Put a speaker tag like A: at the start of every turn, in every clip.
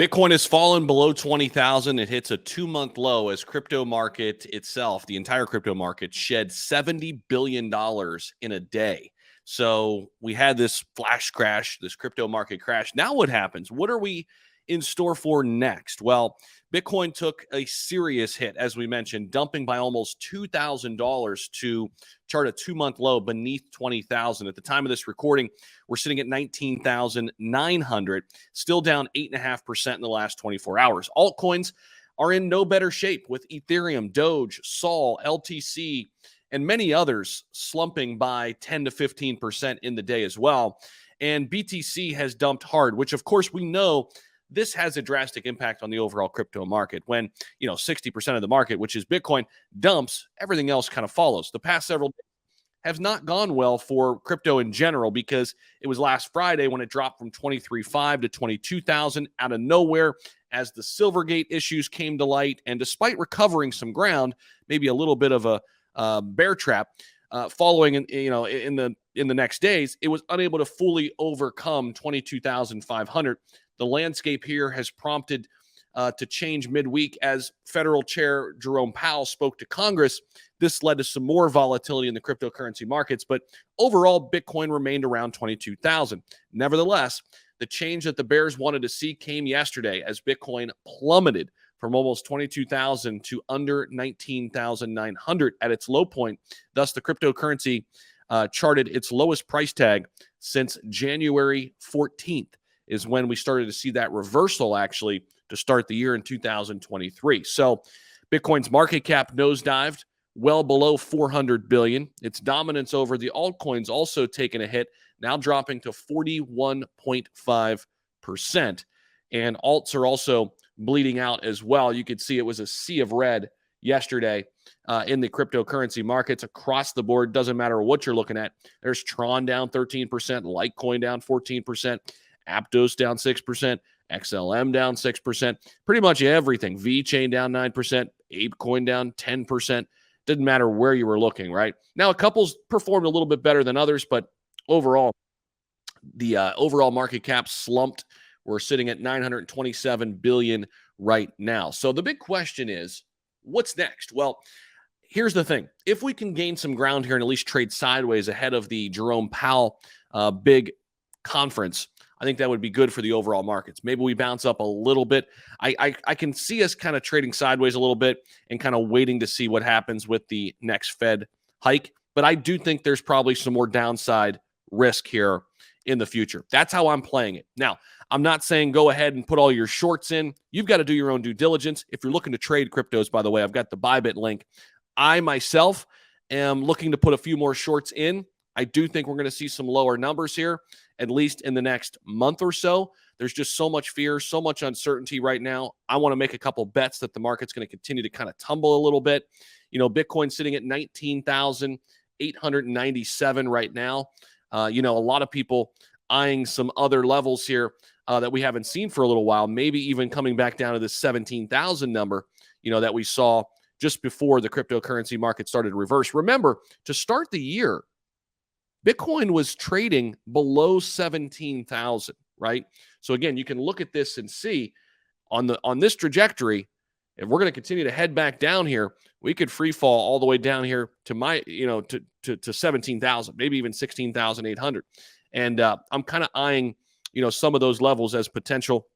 A: Bitcoin has fallen below 20,000. It hits a 2-month low as crypto market itself, the entire crypto market, shed $70 billion in a day. So we had this flash crash, this crypto market crash. Now what happens? What are we in store for next? Well, Bitcoin took a serious hit, as we mentioned, dumping by almost $2,000 to chart a 2-month low beneath 20,000. At the time of this recording, we're sitting at 19,900, still down 8.5% in the last 24 hours. Altcoins are in no better shape, with Ethereum, Doge, Sol, LTC, and many others slumping by 10 to 15% in the day as well. And BTC has dumped hard, which of course we know this has a drastic impact on the overall crypto market. When, 60% of the market, which is Bitcoin, dumps, everything else kind of follows. The past several days have not gone well for crypto in general, because it was last Friday when it dropped from 23.5 to 22,000 out of nowhere as the Silvergate issues came to light. And despite recovering some ground, maybe a little bit of a bear trap following in the next days, it was unable to fully overcome 22,500. The landscape here has prompted to change midweek as Federal Chair Jerome Powell spoke to Congress. This led to some more volatility in the cryptocurrency markets, but overall, Bitcoin remained around 22,000. Nevertheless, the change that the bears wanted to see came yesterday as Bitcoin plummeted from almost 22,000 to under 19,900 at its low point. Thus, the cryptocurrency charted its lowest price tag since January 14th. Is when we started to see that reversal actually to start the year in 2023. So Bitcoin's market cap nosedived well below 400 billion. Its dominance over the altcoins also taken a hit, now dropping to 41.5%. And alts are also bleeding out as well. You could see it was a sea of red yesterday in the cryptocurrency markets across the board. Doesn't matter what you're looking at. There's Tron down 13%, Litecoin down 14%. Aptos down 6%, XLM down 6%, pretty much everything. VeChain down 9%, ApeCoin down 10%. Didn't matter where you were looking, right? Now, a couple's performed a little bit better than others, but overall, the overall market cap slumped. We're sitting at 927 billion right now. So the big question is, what's next? Well, here's the thing. If we can gain some ground here and at least trade sideways ahead of the Jerome Powell big conference, I think that would be good for the overall markets. Maybe we bounce up a little bit. I can see us kind of trading sideways a little bit and kind of waiting to see what happens with the next Fed hike. But I do think there's probably some more downside risk here in the future. That's how I'm playing it. Now, I'm not saying go ahead and put all your shorts in. You've got to do your own due diligence. If you're looking to trade cryptos, by the way, I've got the Bybit link. I myself am looking to put a few more shorts in. I do think we're going to see some lower numbers here, at least in the next month or so. There's just so much fear, so much uncertainty right now. I want to make a couple bets that the market's going to continue to kind of tumble a little bit. Bitcoin sitting at 19,897 right now. A lot of people eyeing some other levels here that we haven't seen for a little while, maybe even coming back down to this 17,000 number, that we saw just before the cryptocurrency market started to reverse. Remember, to start the year, Bitcoin was trading below 17,000, right? So again, you can look at this and see on this trajectory, if we're going to continue to head back down here, we could free fall all the way down here to to 17,000, maybe even 16,800. And I'm kind of eyeing, some of those levels as potential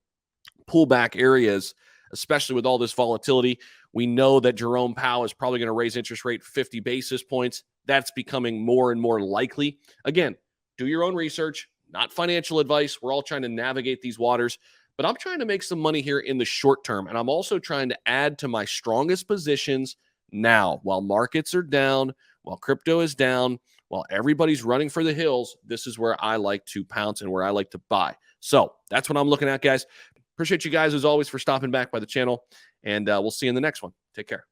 A: pullback areas, especially with all this volatility. We know that Jerome Powell is probably going to raise interest rate 50 basis points. That's becoming more and more likely. Again, do your own research, not financial advice. We're all trying to navigate these waters, but I'm trying to make some money here in the short term. And I'm also trying to add to my strongest positions now. While markets are down, while crypto is down, while everybody's running for the hills, this is where I like to pounce and where I like to buy. So that's what I'm looking at, guys. Appreciate you guys, as always, for stopping back by the channel. And we'll see you in the next one. Take care.